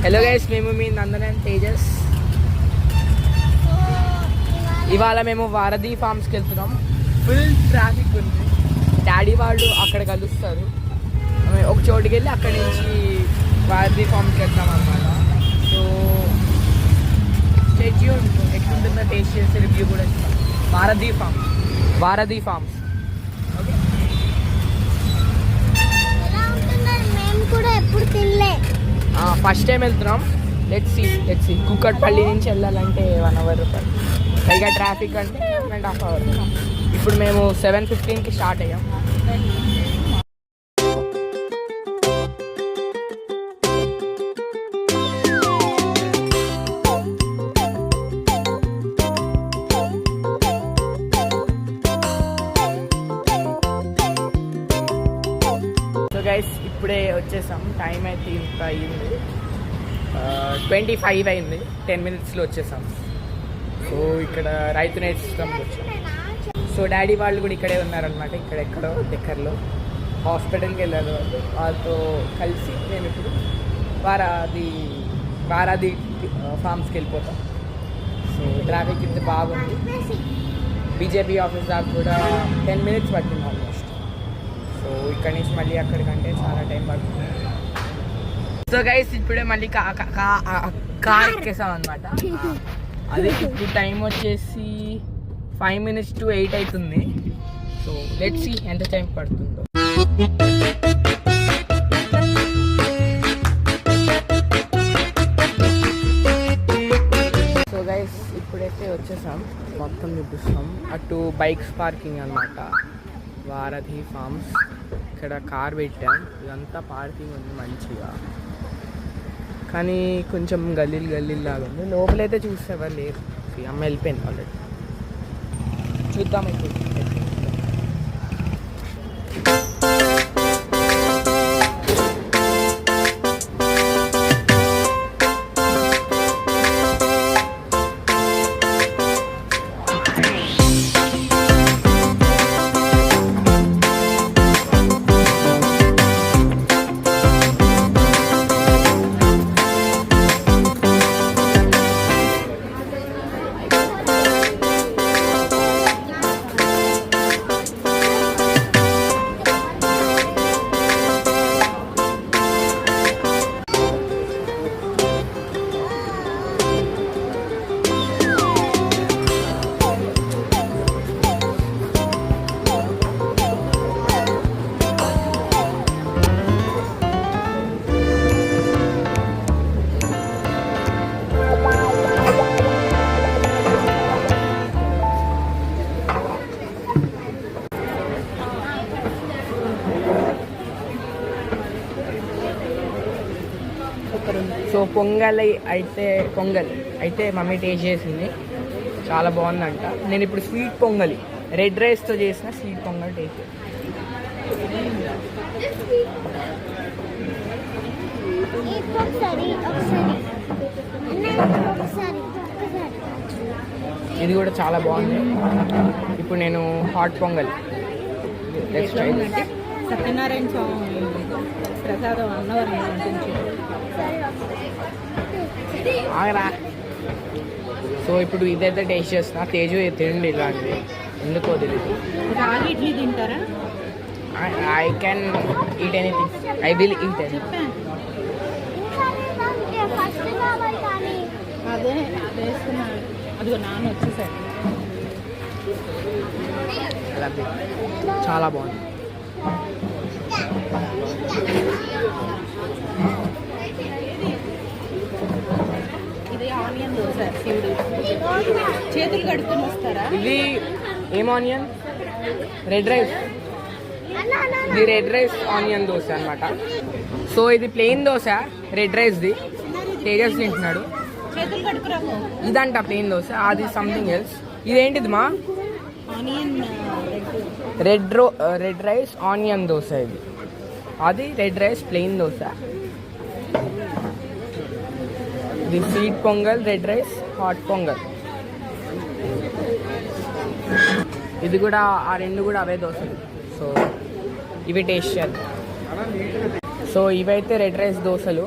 Hello guys, మేము మీ నందన్ తేజస్. ఇవాళ మేము వారధి ఫార్మ్స్కి వెళ్తున్నాం. ఫుల్ ట్రాఫిక్ ఉంది. డాడీ వాళ్ళు అక్కడ కలుస్తారు. ఒక చోటుకి వెళ్ళి అక్కడి నుంచి వారధి ఫార్మ్స్కి వెళ్తాం అన్నమాట. సో స్టే ట్యూన్డ్, ఎట్లుంటుందో టేస్ట్ చేసి రివ్యూ కూడా ఇస్తాం. వారధి ఫార్మ్స్ ఓకే. ఫస్ట్ టైం వెళ్తున్నాం. లెట్స్ సీ కుక్కట్పల్లి నుంచి వెళ్ళాలంటే 1 అవర్ పైగా ట్రాఫిక్ అంటే 1.5 అవర్. ఇప్పుడు మేము 7:15కి స్టార్ట్ అయ్యాం. సో గైస్, ఇప్పుడే వచ్చేసాం. టైం అయితే ఇంత అయ్యింది, 25 అయింది. 10 మినిట్స్లో వచ్చేసాం. సో ఇక్కడ రైతు నేర్చుకోవడానికి వచ్చాం. సో డాడీ వాళ్ళు కూడా ఇక్కడే ఉన్నారనమాట. ఇక్కడెక్కడో దగ్గరలో హాస్పిటల్కి వెళ్ళారు. వాళ్ళతో కలిసి మేము ఇప్పుడు వారాది ఫార్మ్స్కి వెళ్ళిపోతాం. సో ట్రాఫిక్ ఇంత బాగుంది. బీజేపీ ఆఫీస్ దాకా కూడా 10 మినిట్స్ పట్టింది ఆల్మోస్ట్. సో ఇక్కడి నుంచి మళ్ళీ అక్కడికంటే చాలా టైం పడుతుంది. సో గైస్, ఇప్పుడే మళ్ళీ కార్ ఎక్కేసాం అనమాట. అది ఇప్పుడు టైం వచ్చేసి 5 minutes to 8 అవుతుంది. సో లెట్స్ సీ ఎంత టైం పడుతుందో. సో గైస్, ఇప్పుడైతే వచ్చేసాం. మొత్తం చూపిస్తాం. అటు బైక్స్ పార్కింగ్ అనమాట. వారధి ఫార్మ్స్. ఇక్కడ కార్ పెట్టాం. ఇదంతా పార్కింగ్ ఉంది మంచిగా, కానీ కొంచెం గల్లీలు లాగా ఉంది. లోపలైతే చూసేవారు లేరు. అమ్మ వెళ్ళిపోయింది ఆల్రెడీ. చూద్దాం ఇప్పుడు. సో పొంగల్ అయితే మమ్మీ టేస్ట్ చేసింది. చాలా బాగుందంట. నేను ఇప్పుడు స్వీట్ పొంగలి, రెడ్ రైస్తో చేసిన స్వీట్ పొంగల్ టేస్ట్. ఇది కూడా చాలా బాగుంది. ఇప్పుడు నేను హాట్ పొంగల్ సత్యనారాయణ స్వామి ప్రసాదం అన్నవరం ఆగరా. సో ఇప్పుడు ఇదైతే టేస్ట్ చేస్తున్నా. తేజు తిండి ఇలాంటివి ఎందుకో తెలియదు. రాగి ఇడ్లీ తింటారా? I can eat anything. I will eat any. అదే వేస్తున్నాను. అదిగో నాన్న వచ్చేసాడు. చాలా బాగుంది. ఇది ఆనియన్ దోశ. శివుడు చేతులు కడుక్కొని వస్తారా? ఇది ఏం ఆనియన్? Red rice. ఇది రెడ్ రైస్ ఆనియన్ దోశ అనమాట. సో ఇది ప్లెయిన్ దోశ, రెడ్ రైస్ది. తేజస్ తింటున్నాడు. చేతులు కడుక్కురాము. ఇదంట ప్లెయిన్ దోశ. అది సంథింగ్ ఎల్స్. ఇదేంటిది మా? Onion red rice onion dosa. ఇది అది రెడ్ రైస్ ప్లెయిన్ దోశ. ఇది sweet pongal, red rice, hot pongal. ఇది కూడా ఆ రెండు కూడా అవే దోశలు. సో ఇవి టేస్ట్ చేద్దాం. సో ఇవైతే రెడ్ రైస్ దోశలు.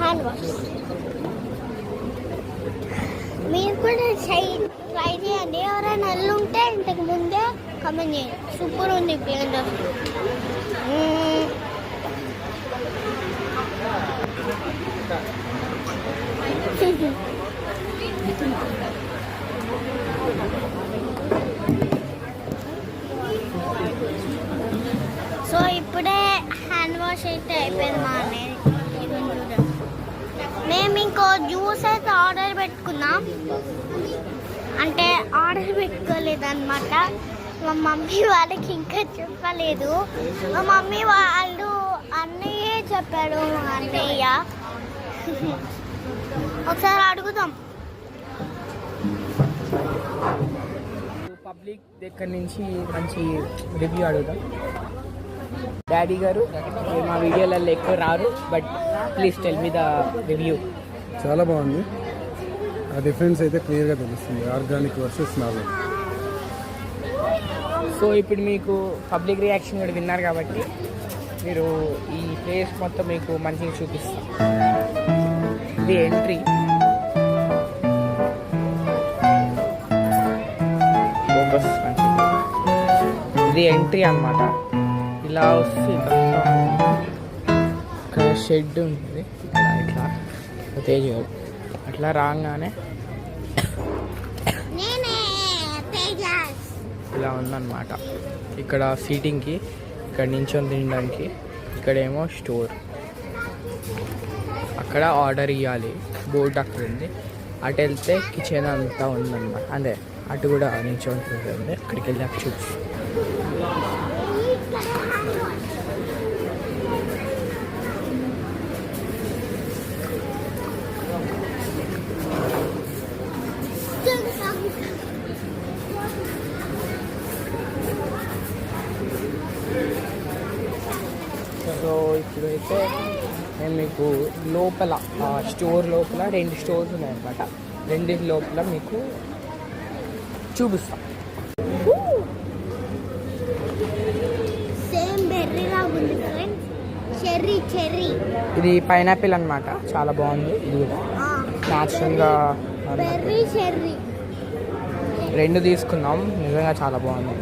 Hand wash. మీరు కూడా ట్రై చేయండి. ఎవరైనా నల్లు ఉంటే ఇంతకు ముందే కమెంట్ చేయండి. సూపర్ ఉంది ప్లేన్ డ్రెస్. సో ఇప్పుడే హ్యాండ్ వాష్ అయితే అయిపోయింది మా అన్నయ్య. మేము ఇంకో జ్యూస్ అయితే ఆర్డర్ పెట్టుకున్నాం. అంటే ఆర్డర్ పెట్టుకోలేదన్నమాట. మా మమ్మీ వాళ్ళకి ఇంకా చెప్పలేదు. మా మమ్మీ వాళ్ళు అన్నయ్యే చెప్పాడు. అన్నయ్య ఒకసారి అడుగుదాం. పబ్లిక్ దగ్గర నుంచి మంచి రివ్యూ అడుగుదాం. డాడీ గారు మా వీడియోలలో ఎక్కువ రారు, but please tell me the review. చాలా బాగుంది. ఆ డిఫరెన్స్ అయితే క్లియర్గా తెలుస్తుంది, ఆర్గానిక్ వర్సెస్ నార్మల్. సో ఇప్పుడు మీకు పబ్లిక్ రియాక్షన్ కూడా విన్నారు కాబట్టి మీరు ఈ ప్లేస్ మొత్తం మీకు మంచిగా చూపిస్తాం. ఇది ఎంట్రీ. ఇది ఎంట్రీ అన్నమాట. ఇలా వస్తే ఇక్కడ షెడ్ ఉంటుంది. ఇక్కడ ఇట్లా తేజ్ గారు అట్లా రాగానే ఇలా ఉందన్నమాట. ఇక్కడ సీటింగ్కి, ఇక్కడ నించొని తినడానికి, ఇక్కడేమో స్టోర్. అక్కడ ఆర్డర్ ఇవ్వాలి, బోర్డు అక్కడ ఉంది. అటు వెళ్తే కిచెన్ అంతా ఉందన్నమాట. అదే అటు కూడా నించొని తింటుంది. అక్కడికి వెళ్ళి అక్కడ చూపిస్తాం. సో ఇప్పుడైతే నేను మీకు లోపల స్టోర్ లోపల 2 స్టోర్స్ ఉన్నాయన్నమాట. 2 లోపల మీకు చూపిస్తాం. సేమ్ బెర్రీలా ఉంది ఫ్రెండ్స్. చెర్రీ ఇది పైనాపిల్ అన్నమాట. చాలా బాగుంది. ఇది కూడా న్యాచురల్గా చెర్రీ 2 తీసుకున్నాం. నిజంగా చాలా బాగుంది.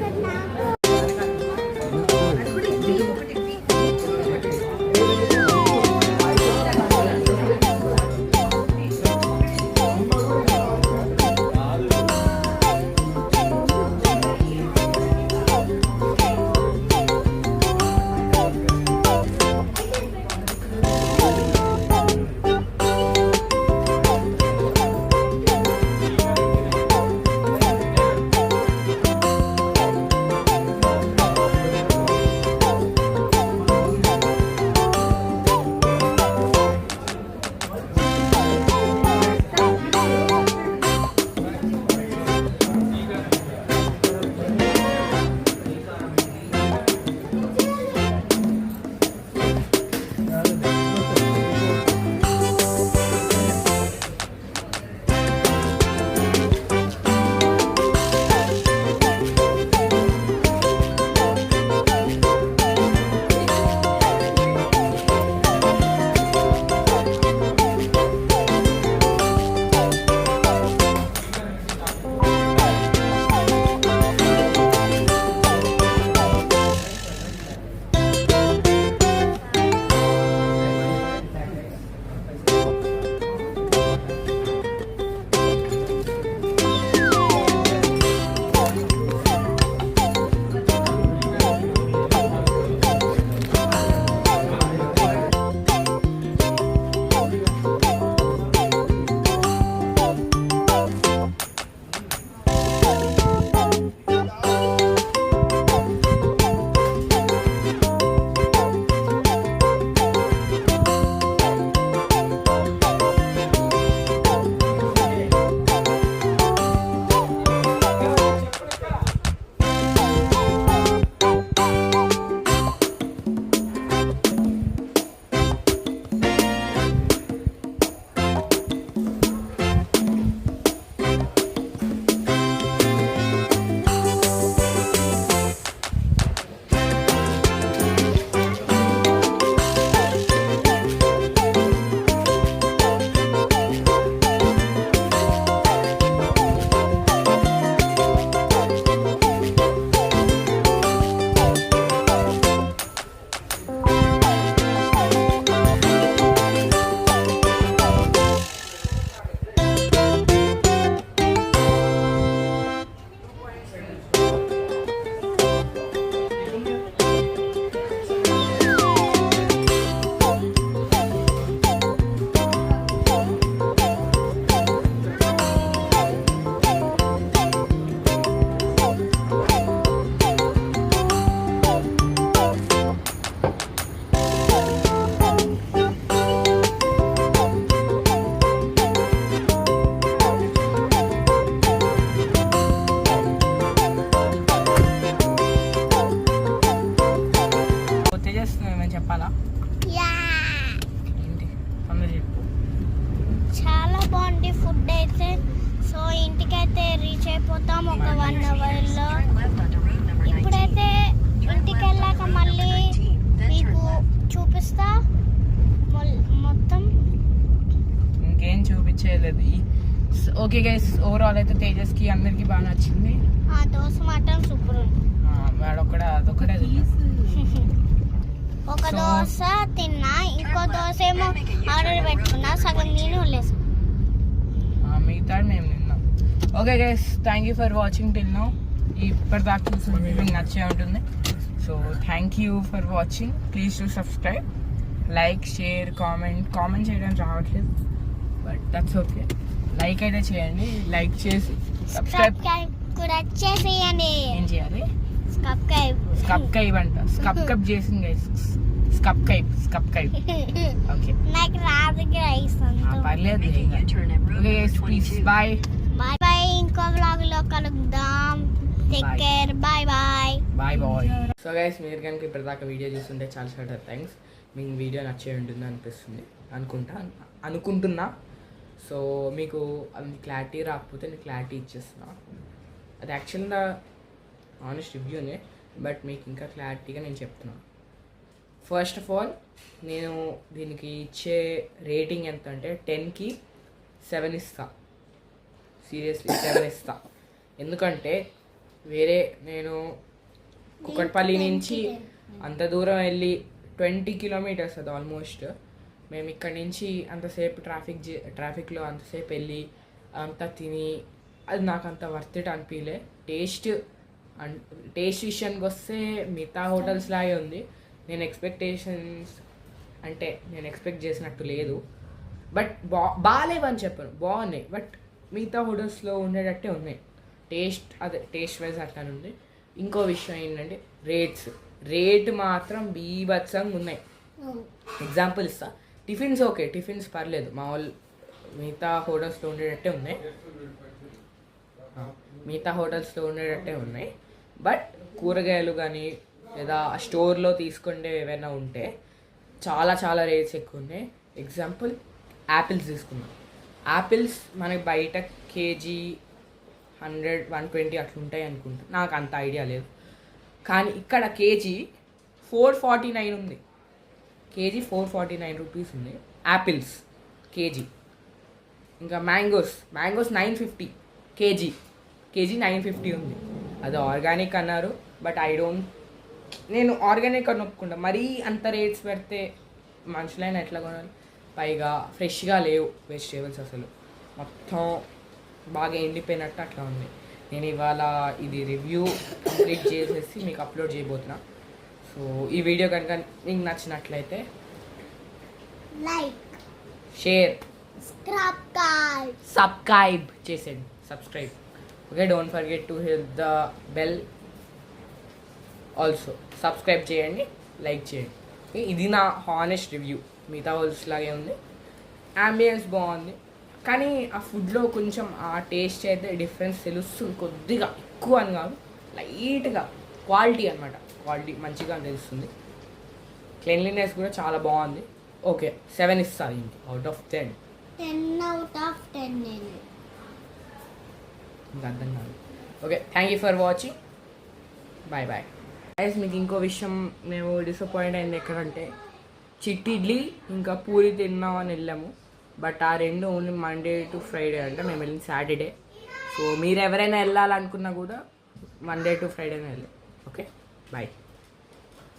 చెప్పాలా? యా ఏంటి తొందర చెప్పు. చాలా బాగుంది ఫుడ్ అయితే. సో ఇంటికైతే రీచ్ అయిపోతాం ఒక 1 అవర్లో. ఇప్పుడైతే ఇంటికి వెళ్ళాక మళ్ళీ మీకు చూపిస్తా మొత్తం. ఇంకేం చూపించేయలేదు. ఓకే గైస్, ఓవరాల్ అయితే తేజస్కి అందరికి బాగా నచ్చింది. ఆ దోశ మాత్రం సూపర్ ఉంది. అదొక్కడే ఒక దోశ తిన్నా, ఇంకో దోశ ఏమో ఆర్డర్ పెట్టుకున్నా, సగం నేను వదిలేసా. మిగతా మేము తిన్నాం. Okay guys, thank you for watching till now. ఇప్పటిదాకా చూసిన వీడియో మీకు నచ్చే ఉంటుంది. So thank you for watching. Please to subscribe, like, share, comment చేయడానికి రావట్లేదు, బట్ దట్స్ ఓకే. లైక్ అయితే చేయండి. లైక్ చేసి సబ్స్క్రైబ్ కూడా చేసేయండి. ఏం చేయాలి? సబ్స్క్రైబ్ అంట. స్కప్ చేసింది గైస్. స్కప్ ఓకే, నాకు రాదు గైస్. పర్లేదు. Okay guys, please bye bye. ఇంకో వ్లాగ్ లో కలుద్దాం. Take care. Bye. Bye. So guys, మీరు కనుక ఇప్పటిదాకా వీడియో చూస్తుంటే చాలా థ్యాంక్స్. మీకు వీడియో నచ్చే ఉంటుంది అనిపిస్తుంది అనుకుంటున్నా. సో మీకు అది క్లారిటీ రాకపోతే నేను క్లారిటీ ఇచ్చేస్తున్నా. అది యాక్చువల్గా ఆనెస్ట్ రివ్యూనే, బట్ మీకు ఇంకా క్లారిటీగా నేను చెప్తున్నాను. ఫస్ట్ ఆఫ్ ఆల్, నేను దీనికి ఇచ్చే రేటింగ్ ఎంత అంటే 10కి 7 ఇస్తా. సీరియస్లీ 7 ఇస్తా. ఎందుకంటే నేను కుకట్పల్లి నుంచి అంత దూరం వెళ్ళి 20 కిలోమీటర్స్ అది ఆల్మోస్ట్. మేము ఇక్కడ నుంచి అంతసేపు ట్రాఫిక్లో అంతసేపు వెళ్ళి అంతా తిని అది నాకు అంత వర్త్ ఇట్ అనిపించలే. టేస్ట్ విషయానికి వస్తే మిగతా హోటల్స్ లాగే ఉంది. నేను ఎక్స్పెక్ట్ చేసినట్టు లేదు. బట్ బాగాలేవని చెప్పను, బాగున్నాయి. బట్ మిగతా హోటల్స్లో ఉండేటట్టే ఉన్నాయి. టేస్ట్ వైజ్ అట్లానే ఉంది. ఇంకో విషయం ఏంటంటే రేట్ మాత్రం బీభత్సంగా ఉన్నాయి. ఎగ్జాంపుల్ ఇస్తా. టిఫిన్స్ ఓకే, టిఫిన్స్ పర్లేదు, మిగతా హోటల్స్లో ఉండేటట్టే ఉన్నాయి. బట్ కూరగాయలు కానీ లేదా స్టోర్లో తీసుకుంటే ఏవైనా ఉంటే చాలా రేట్స్ ఎక్కువ ఉన్నాయి. ఎగ్జాంపుల్ యాపిల్స్ తీసుకున్నాం. యాపిల్స్ మనకి బయట కేజీ 100-120 అట్లా ఉంటాయి అనుకుంటా, నాకు అంత ఐడియా లేదు. కానీ ఇక్కడ కేజీ 449 ఉంది. కేజీ 449 రూపీస్ ఉంది యాపిల్స్ కేజీ. ఇంకా మ్యాంగోస్ 950 కేజీ 950 ఉంది. అది ఆర్గానిక్ అన్నారు, బట్ నేను ఆర్గానిక్ అని ఒప్పుకుంటా. మరీ అంత రేట్స్ పెడితే మనుషులైనా ఎట్లా కొనాలి? పైగా ఫ్రెష్గా లేవు వెజిటేబుల్స్, అసలు మొత్తం బాగా ఎండిపోయినట్టు అట్లా ఉంది. నేను ఇవాళ ఇది రివ్యూ కంప్లీట్ చేసేసి మీకు అప్లోడ్ చేయబోతున్నా. సో ఈ వీడియో కనుక మీకు నచ్చినట్లయితే లైక్, షేర్, సబ్స్క్రైబ్ చేసేయండి. Subscribe. Okay, don't forget to hit the bell also. Subscribe చేయండి, లైక్ చేయండి. ఇది నా హానెస్ట్ రివ్యూ. మిగతా హోల్స్ లాగే ఉంది. అంబియన్స్ బాగుంది, కానీ ఆ ఫుడ్లో కొంచెం ఆ టేస్ట్ అయితే డిఫరెన్స్ తెలుస్తుంది. కొద్దిగా ఎక్కువ అని కాదు, లైట్గా క్వాలిటీ అనమాట. క్వాలిటీ మంచిగా తెలుస్తుంది. క్లీన్లీనెస్ కూడా చాలా బాగుంది. ఓకే, 7 ఇస్తాను ఇంటి అవుట్ ఆఫ్ 10. 10 ఇంకా అర్థం కాదు. Okay, thank you for watching. Bye. Guys, మీకు ఇంకో విషయం మేము డిసప్పాయింట్ అయింది ఎక్కడంటే, చిట్టి ఇడ్లీ ఇంకా పూరి తిన్నామని వెళ్ళాము. బట్ ఆ రెండు ఓన్లీ మండే టు ఫ్రైడే అంట. మేము వెళ్ళింది సాటర్డే. సో మీరు ఎవరైనా వెళ్ళాలనుకున్నా కూడా మండే టు ఫ్రైడేనే వెళ్ళాం. Okay, bye.